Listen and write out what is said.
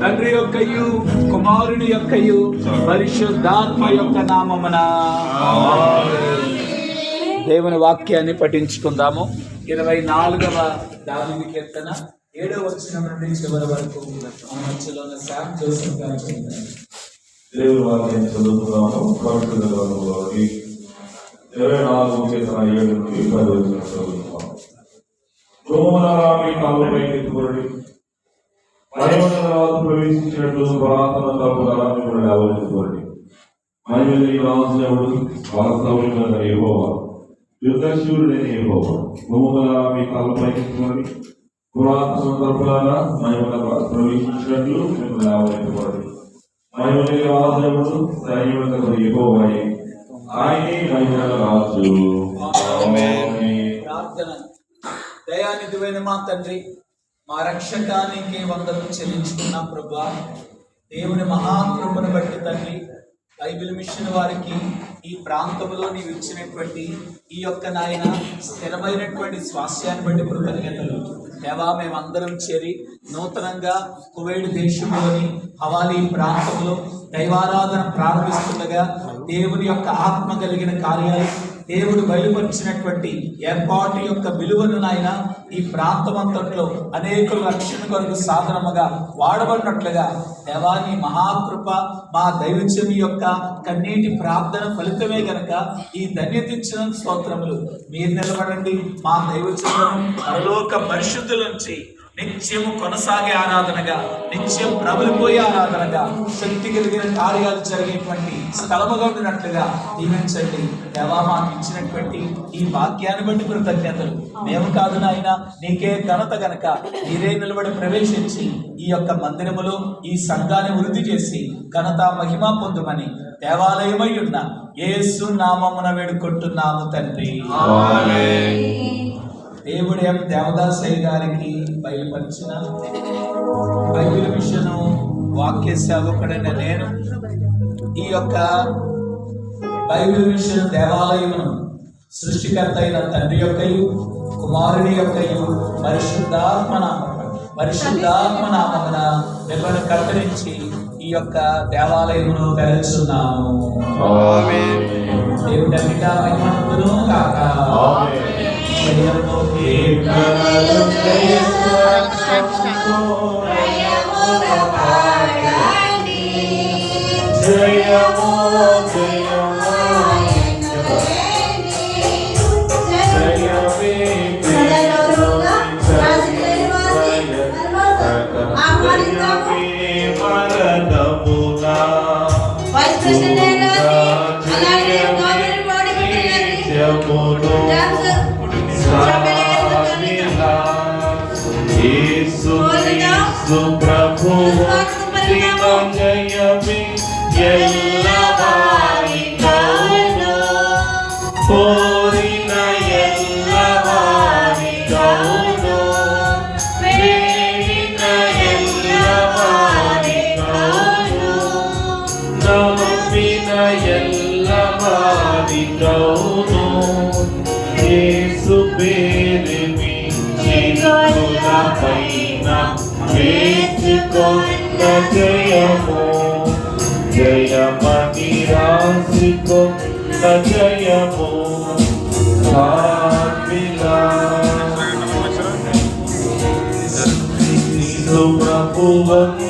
తండ్రి యొక్కయు కుమారుని యొక్కయు పరిశుద్ధాత్మ యొక్క నామమున దేవుని వాక్యాన్ని పఠించుకుందాము. 24వ దావీదు కీర్తన 7వ వచనం నుండి చివరి వరకు మధ్యలోని శామ్ జోసెఫ్ గారు దేవుని వాక్యాన్ని చదువుతున్నాము. పరిశుద్ధ గ్రంథంలోని 24వ కీర్తన 7 నుండి 10 వచనం చదువుతున్నాము. రోమనారా మీ కాళ్ళపై ఎత్తుకొనుడి, మహిమగల ప్రవేశించినట్లు పురాతన తప్పుగా మిమ్మల్ని ఆవరించుకోండి. మహిమని రాజుడు వాస్తవమైన యెహోవా, యుద్ధశూరుడైన యెహోవా. రోమనారా మీ కాళ్ళపై ఎత్తుకొనుడి, పురాతన తప్పులారా మహిమగల ప్రవేశించినట్లు మిమ్మల్ని ఆవరించుకోండి. మహిమని రాజుడు సైన్యముల యెహోవాయే, ఆయనే మహిమగల రాజు. ప్రార్థన. దయానిధివైన మా తండ్రి, మా రక్షకానికి వందనం చెల్లించుకున్నాం ప్రభువా. దేవుని మహాకృపను బట్టి తండ్రి, బైబిల్ మిషన్ వారికి ఈ ప్రాంతంలో నీవు ఇచ్చినటువంటి ఈ యొక్క నాయన స్థిరమైనటువంటి స్వాస్థ్యాన్ని బట్టి కృతజ్ఞతలు దేవా. మేమందరం చేరి నూతనంగా కువైట్ దేశంలోని హవాలీ ప్రాంతంలో దైవారాధన ప్రారంభిస్తుండగా దేవుని యొక్క ఆత్మ కలిగిన కార్యాలు, దేవుడు బయలుపరిచినటువంటి ఏర్పాటు యొక్క విలువను నాయన ఈ ప్రాంతం అంతట్లో అనేకుల రక్షణ కొరకు సాధనముగా వాడబడినట్లుగా దేవా, నీ మహాకృప మా దైవజనం యొక్క కన్నీటి ప్రార్థన ఫలితమే గనక ఈ ధన్యత ఇచ్చిన స్తోత్రములు. మీరు నిలబడండి. మా దైవజనం పరలోక పరిశుద్ధుల నుంచి నిత్యము కొనసాగే ఆరాధనగా, నిత్యం ప్రబలిపోయే ఆరాధనగా, శక్తి కలిగిన కార్యాలు జరిగేటువంటి స్థలముగా ఉండినట్లుగా దీవించండి దేవా. మాకు ఇచ్చినటువంటి ఈ వాక్యాన్ని బట్టి కృతజ్ఞతలు. మేము కాదు నాయన, నీకే ఘనత గనక మీరే నిలబడి ప్రవేశించి ఈ యొక్క మందిరములో ఈ సంఘాన్ని వృద్ధి చేసి ఘనత మహిమ పొందుమని దేవాలయమై ఉన్న యేసు నామమున వేడుకుంటున్నాము తండ్రి. దేవుడేం దేవదాసయ్య గారికి బయలుపరిచిన బైబిల్ మిషను వాక్య సేవకుడైన నేను ఈ యొక్క బైబిల్ మిషన్ దేవాలయమును సృష్టికర్త అయిన తండ్రి యొక్కయు కుమారుని యొక్కయు పరిశుద్ధాత్మ నామమున మిమ్మల్ని కర్తరించి ఈ యొక్క దేవాలయమును తెరచున్నాము. దేవుడి అన్నిటా మహిమను కాక. జయము జయమే మరణమునా వైస్ ప్రెసిడెంట్ గారికి అలాగే గవర్నమెంట్ బాడీ జయమును యేసు క్రీస్తు ప్రభువు దిన జయమే ఎల్లవారికౌను కోరిన ఎల్లవారికౌను వేడిన ఎల్లవారికౌను నమ్మిన ఎల్లవారికౌను యేసు పేరు పైన వేసుకొన్న జయము జయమని రాసుకొన్న జయము ప్రభువందు